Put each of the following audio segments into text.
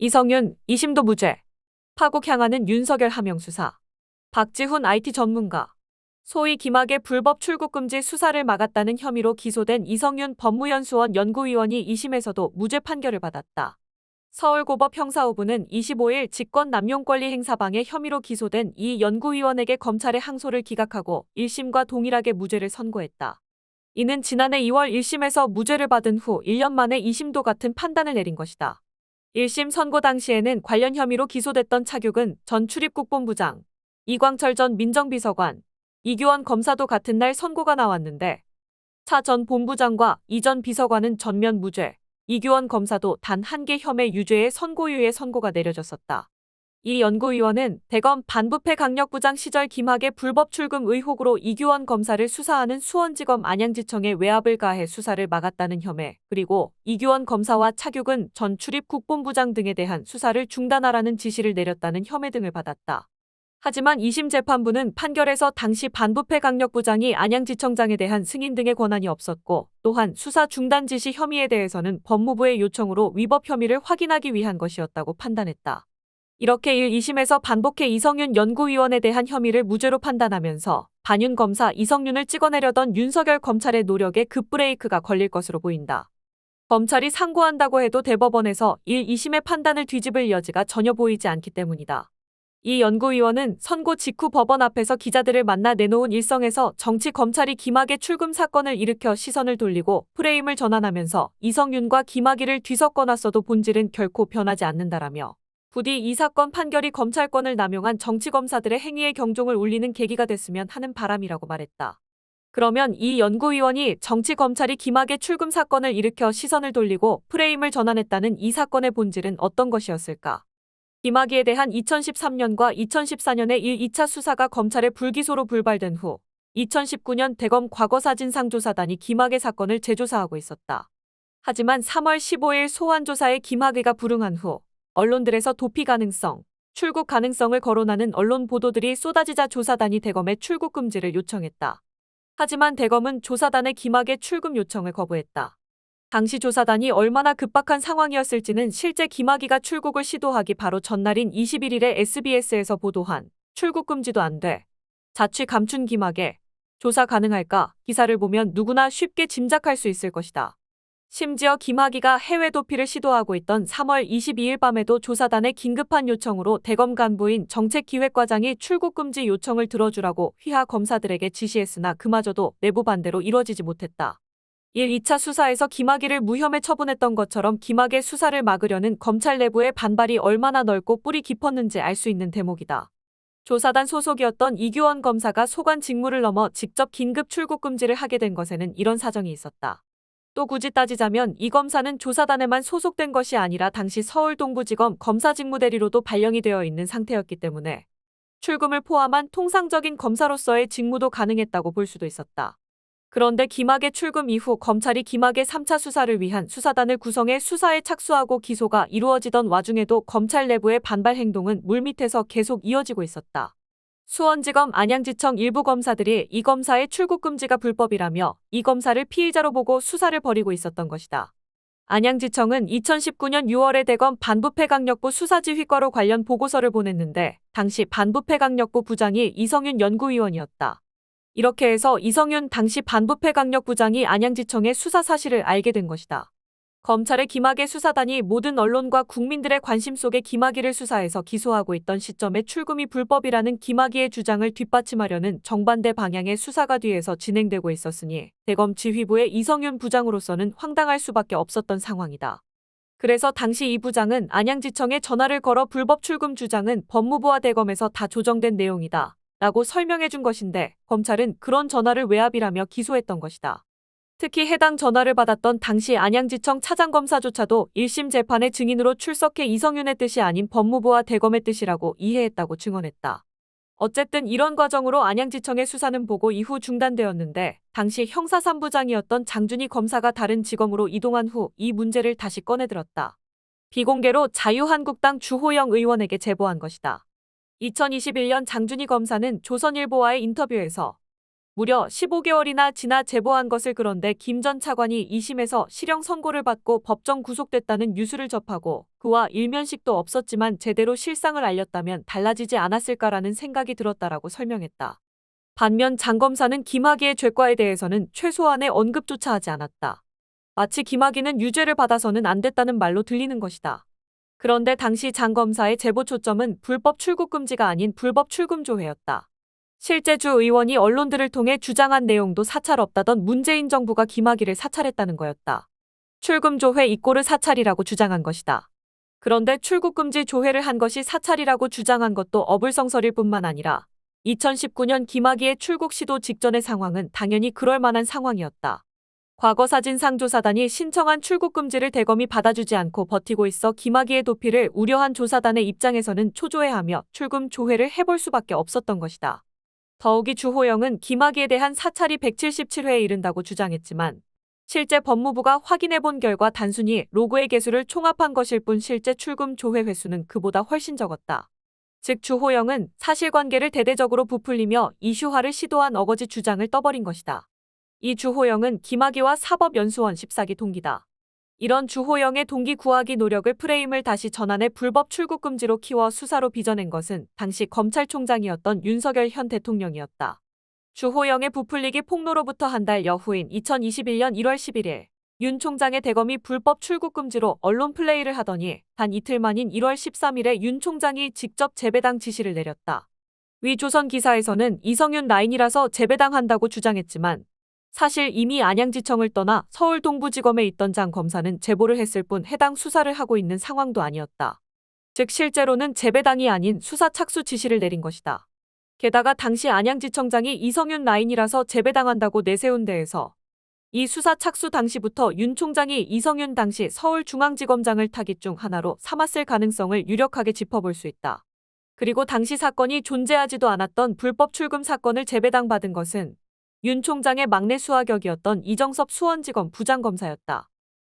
이성윤, 2심도 무죄. 파국 향하는 윤석열 하명 수사. 박지훈 IT 전문가. 소위 김학의 불법 출국 금지 수사를 막았다는 혐의로 기소된 이성윤 법무연수원 연구위원이 2심에서도 무죄 판결을 받았다. 서울고법 형사5부는 25일 직권남용권리 행사방해 혐의로 기소된 이 연구위원에게 검찰의 항소를 기각하고 1심과 동일하게 무죄를 선고했다. 이는 지난해 2월 1심에서 무죄를 받은 후 1년 만에 2심도 같은 판단을 내린 것이다. 1심 선고 당시에는 관련 혐의로 기소됐던 차규근 전 출입국본부장, 이광철 전 민정비서관, 이규원 검사도 같은 날 선고가 나왔는데 차 전 본부장과 이 전 비서관은 전면 무죄, 이규원 검사도 단 한 개 혐의 유죄의 선고유예 선고가 내려졌었다. 이 연구위원은 대검 반부패 강력부장 시절 김학의 불법 출금 의혹으로 이규원 검사를 수사하는 수원지검 안양지청에 외압을 가해 수사를 막았다는 혐의, 그리고 이규원 검사와 차규근 전 출입국본부장 등에 대한 수사를 중단하라는 지시를 내렸다는 혐의 등을 받았다. 하지만 2심 재판부는 판결에서 당시 반부패 강력부장이 안양지청장에 대한 승인 등의 권한이 없었고 또한 수사 중단 지시 혐의에 대해서는 법무부의 요청으로 위법 혐의를 확인하기 위한 것이었다고 판단했다. 이렇게 1, 2심에서 반복해 이성윤 연구위원에 대한 혐의를 무죄로 판단하면서 반윤 검사 이성윤을 찍어내려던 윤석열 검찰의 노력에 급브레이크가 걸릴 것으로 보인다. 검찰이 상고한다고 해도 대법원에서 1, 2심의 판단을 뒤집을 여지가 전혀 보이지 않기 때문이다. 이 연구위원은 선고 직후 법원 앞에서 기자들을 만나 내놓은 일성에서 정치 검찰이 김학의 출금 사건을 일으켜 시선을 돌리고 프레임을 전환하면서 이성윤과 김학의를 뒤섞어놨어도 본질은 결코 변하지 않는다라며 부디 이 사건 판결이 검찰권을 남용한 정치검사들의 행위에 경종을 울리는 계기가 됐으면 하는 바람이라고 말했다. 그러면 이 연구위원이 정치검찰이 김학의 출금 사건을 일으켜 시선을 돌리고 프레임을 전환했다는 이 사건의 본질은 어떤 것이었을까? 김학의에 대한 2013년과 2014년의 1, 2차 수사가 검찰의 불기소로 불발된 후 2019년 대검 과거사진상 조사단이 김학의 사건을 재조사하고 있었다. 하지만 3월 15일 소환조사에 김학의가 불응한 후 언론들에서 도피 가능성, 출국 가능성을 거론하는 언론 보도들이 쏟아지자 조사단이 대검에 출국 금지를 요청했다. 하지만 대검은 조사단의 김학의 출금 요청을 거부했다. 당시 조사단이 얼마나 급박한 상황이었을지는 실제 김학의가 출국을 시도하기 바로 전날인 21일에 SBS에서 보도한 출국 금지도 안 돼. 자취 감춘 김학의. 조사 가능할까? 기사를 보면 누구나 쉽게 짐작할 수 있을 것이다. 심지어 김학의가 해외 도피를 시도하고 있던 3월 22일 밤에도 조사단의 긴급한 요청으로 대검 간부인 정책기획과장이 출국금지 요청을 들어주라고 휘하 검사들에게 지시했으나 그마저도 내부 반대로 이뤄지지 못했다. 1, 2차 수사에서 김학의를 무혐의 처분했던 것처럼 김학의 수사를 막으려는 검찰 내부의 반발이 얼마나 넓고 뿌리 깊었는지 알 수 있는 대목이다. 조사단 소속이었던 이규원 검사가 소관 직무를 넘어 직접 긴급 출국금지를 하게 된 것에는 이런 사정이 있었다. 또 굳이 따지자면 이 검사는 조사단에만 소속된 것이 아니라 당시 서울 동부지검 검사직무대리로도 발령이 되어 있는 상태였기 때문에 출금을 포함한 통상적인 검사로서의 직무도 가능했다고 볼 수도 있었다. 그런데 김학의 출금 이후 검찰이 김학의 3차 수사를 위한 수사단을 구성해 수사에 착수하고 기소가 이루어지던 와중에도 검찰 내부의 반발 행동은 물밑에서 계속 이어지고 있었다. 수원지검 안양지청 일부 검사들이 이 검사의 출국 금지가 불법이라며 이 검사를 피의자로 보고 수사를 벌이고 있었던 것이다. 안양지청은 2019년 6월에 대검 반부패강력부 수사지휘과로 관련 보고서를 보냈는데 당시 반부패강력부 부장이 이성윤 연구위원이었다. 이렇게 해서 이성윤 당시 반부패강력부장이 안양지청의 수사 사실을 알게 된 것이다. 검찰의 김학의 수사단이 모든 언론과 국민들의 관심 속에 김학의를 수사해서 기소하고 있던 시점에 출금이 불법이라는 김학의의 주장을 뒷받침하려는 정반대 방향의 수사가 뒤에서 진행되고 있었으니 대검 지휘부의 이성윤 부장으로서는 황당할 수밖에 없었던 상황이다. 그래서 당시 이 부장은 안양지청에 전화를 걸어 불법 출금 주장은 법무부와 대검에서 다 조정된 내용이다 라고 설명해 준 것인데 검찰은 그런 전화를 외압이라며 기소했던 것이다. 특히 해당 전화를 받았던 당시 안양지청 차장검사조차도 1심 재판의 증인으로 출석해 이성윤의 뜻이 아닌 법무부와 대검의 뜻이라고 이해했다고 증언했다. 어쨌든 이런 과정으로 안양지청의 수사는 보고 이후 중단되었는데 당시 형사 3부장이었던 장준희 검사가 다른 지검으로 이동한 후 이 문제를 다시 꺼내들었다. 비공개로 자유한국당 주호영 의원에게 제보한 것이다. 2021년 장준희 검사는 조선일보와의 인터뷰에서 무려 15개월이나 지나 제보한 것을. 그런데 김 전 차관이 2심에서 실형 선고를 받고 법정 구속됐다는 뉴스를 접하고 그와 일면식도 없었지만 제대로 실상을 알렸다면 달라지지 않았을까라는 생각이 들었다라고 설명했다. 반면 장 검사는 김학의의 죄과에 대해서는 최소한의 언급조차 하지 않았다. 마치 김학의는 유죄를 받아서는 안 됐다는 말로 들리는 것이다. 그런데 당시 장 검사의 제보 초점은 불법 출국 금지가 아닌 불법 출금 조회였다. 실제 주 의원이 언론들을 통해 주장한 내용도 사찰 없다던 문재인 정부가 김학의를 사찰했다는 거였다. 출금 조회 이꼬르 사찰이라고 주장한 것이다. 그런데 출국 금지 조회를 한 것이 사찰이라고 주장한 것도 어불성설일 뿐만 아니라 2019년 김학의의 출국 시도 직전의 상황은 당연히 그럴 만한 상황이었다. 과거 사진상 조사단이 신청한 출국 금지를 대검이 받아주지 않고 버티고 있어 김학의의 도피를 우려한 조사단의 입장에서는 초조해하며 출금 조회를 해볼 수밖에 없었던 것이다. 더욱이 주호영은 김학의에 대한 사찰이 177회에 이른다고 주장했지만 실제 법무부가 확인해본 결과 단순히 로그의 개수를 총합한 것일 뿐 실제 출금 조회 횟수는 그보다 훨씬 적었다. 즉 주호영은 사실관계를 대대적으로 부풀리며 이슈화를 시도한 어거지 주장을 떠버린 것이다. 이 주호영은 김학의와 사법연수원 14기 동기다. 이런 주호영의 동기 구하기 노력을 프레임을 다시 전환해 불법 출국 금지로 키워 수사로 빚어낸 것은 당시 검찰총장이었던 윤석열 현 대통령이었다. 주호영의 부풀리기 폭로로부터 한 달여 후인 2021년 1월 11일 윤 총장의 대검이 불법 출국 금지로 언론 플레이를 하더니 단 이틀 만인 1월 13일에 윤 총장이 직접 재배당 지시를 내렸다. 위 조선 기사에서는 이성윤 라인이라서 재배당한다고 주장했지만 사실 이미 안양지청을 떠나 서울 동부지검에 있던 장 검사는 제보를 했을 뿐 해당 수사를 하고 있는 상황도 아니었다. 즉 실제로는 재배당이 아닌 수사 착수 지시를 내린 것이다. 게다가 당시 안양지청장이 이성윤 라인이라서 재배당한다고 내세운 데에서 이 수사 착수 당시부터 윤 총장이 이성윤 당시 서울중앙지검장을 타깃 중 하나로 삼았을 가능성을 유력하게 짚어볼 수 있다. 그리고 당시 사건이 존재하지도 않았던 불법 출금 사건을 재배당받은 것은 윤 총장의 막내 수하격이었던 이정섭 수원지검 부장검사였다.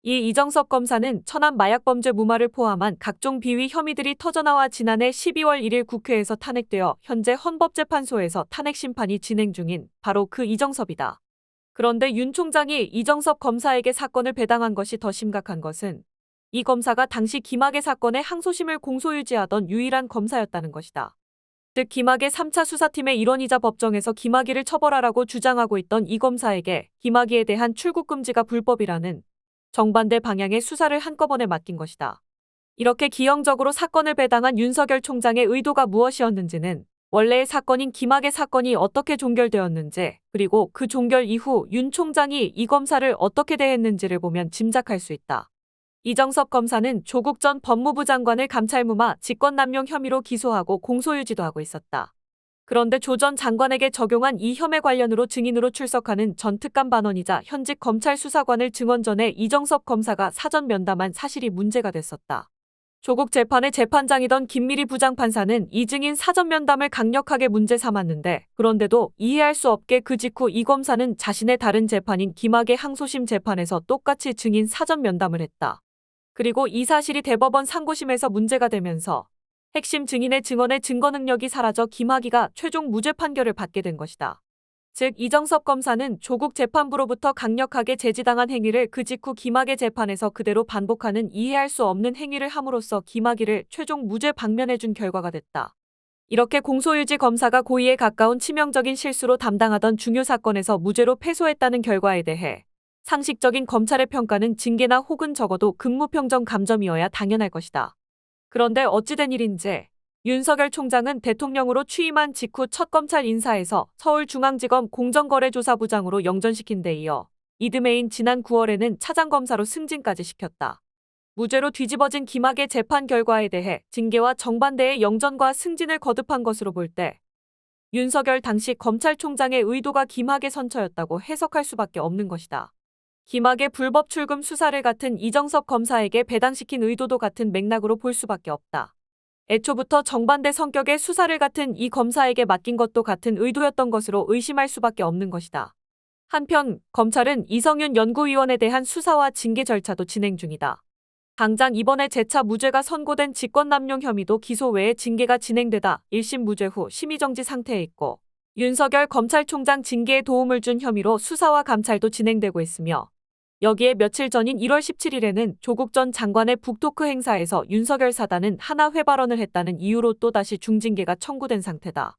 이 이정섭 검사는 천안 마약범죄 무마를 포함한 각종 비위 혐의들이 터져나와 지난해 12월 1일 국회에서 탄핵되어 현재 헌법재판소에서 탄핵 심판이 진행 중인 바로 그 이정섭이다. 그런데 윤 총장이 이정섭 검사에게 사건을 배당한 것이 더 심각한 것은 이 검사가 당시 김학의 사건의 항소심을 공소유지하던 유일한 검사였다는 것이다. 즉 김학의 3차 수사팀의 일원이자 법정에서 김학의를 처벌하라고 주장하고 있던 이 검사에게 김학의에 대한 출국 금지가 불법이라는 정반대 방향의 수사를 한꺼번에 맡긴 것이다. 이렇게 기형적으로 사건을 배당한 윤석열 총장의 의도가 무엇이었는지는 원래의 사건인 김학의 사건이 어떻게 종결되었는지 그리고 그 종결 이후 윤 총장이 이 검사를 어떻게 대했는지를 보면 짐작할 수 있다. 이정섭 검사는 조국 전 법무부 장관을 감찰무마 직권남용 혐의로 기소하고 공소유지도 하고 있었다. 그런데 조 전 장관에게 적용한 이 혐의 관련으로 증인으로 출석하는 전 특감 반원이자 현직 검찰 수사관을 증언 전에 이정섭 검사가 사전 면담한 사실이 문제가 됐었다. 조국 재판의 재판장이던 김미리 부장판사는 이 증인 사전 면담을 강력하게 문제 삼았는데 그런데도 이해할 수 없게 그 직후 이 검사는 자신의 다른 재판인 김학의 항소심 재판에서 똑같이 증인 사전 면담을 했다. 그리고 이 사실이 대법원 상고심에서 문제가 되면서 핵심 증인의 증언의 증거 능력이 사라져 김학의가 최종 무죄 판결을 받게 된 것이다. 즉 이정섭 검사는 조국 재판부로부터 강력하게 제지당한 행위를 그 직후 김학의 재판에서 그대로 반복하는 이해할 수 없는 행위를 함으로써 김학의를 최종 무죄 방면해준 결과가 됐다. 이렇게 공소유지 검사가 고의에 가까운 치명적인 실수로 담당하던 중요 사건에서 무죄로 패소했다는 결과에 대해 상식적인 검찰의 평가는 징계나 혹은 적어도 근무평정 감점이어야 당연할 것이다. 그런데 어찌된 일인지 윤석열 총장은 대통령으로 취임한 직후 첫 검찰 인사에서 서울중앙지검 공정거래조사부장으로 영전시킨 데 이어 이듬해인 지난 9월에는 차장검사로 승진까지 시켰다. 무죄로 뒤집어진 김학의 재판 결과에 대해 징계와 정반대의 영전과 승진을 거듭한 것으로 볼 때 윤석열 당시 검찰총장의 의도가 김학의 선처였다고 해석할 수밖에 없는 것이다. 김학의 불법 출금 수사를 같은 이정섭 검사에게 배당시킨 의도도 같은 맥락으로 볼 수밖에 없다. 애초부터 정반대 성격의 수사를 같은 이 검사에게 맡긴 것도 같은 의도였던 것으로 의심할 수밖에 없는 것이다. 한편 검찰은 이성윤 연구위원에 대한 수사와 징계 절차도 진행 중이다. 당장 이번에 재차 무죄가 선고된 직권남용 혐의도 기소 외에 징계가 진행되다 1심 무죄 후 심의정지 상태에 있고 윤석열 검찰총장 징계에 도움을 준 혐의로 수사와 감찰도 진행되고 있으며 여기에 며칠 전인 1월 17일에는 조국 전 장관의 북토크 행사에서 윤석열 사단은 하나회 발언을 했다는 이유로 또다시 중징계가 청구된 상태다.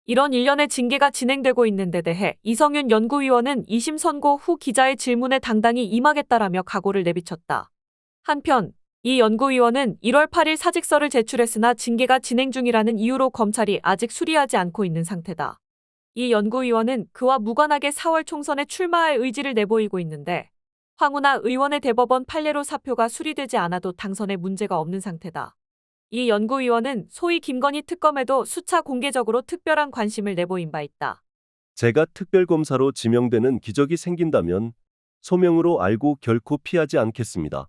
이런 일련의 징계가 진행되고 있는 데 대해 이성윤 연구위원은 2심 선고 후 기자의 질문에 당당히 임하겠다라며 각오를 내비쳤다. 한편 이 연구위원은 1월 8일 사직서를 제출했으나 징계가 진행 중이라는 이유로 검찰이 아직 수리하지 않고 있는 상태다. 이 연구위원은 그와 무관하게 4월 총선에 출마할 의지를 내보이고 있는데 황운하 의원의 대법원 판례로 사표가 수리되지 않아도 당선에 문제가 없는 상태다. 이 연구위원은 소위 김건희 특검에도 수차 공개적으로 특별한 관심을 내보인 바 있다. 제가 특별검사로 지명되는 기적이 생긴다면 소명으로 알고 결코 피하지 않겠습니다.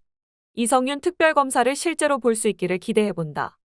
이성윤 특별검사를 실제로 볼 수 있기를 기대해본다.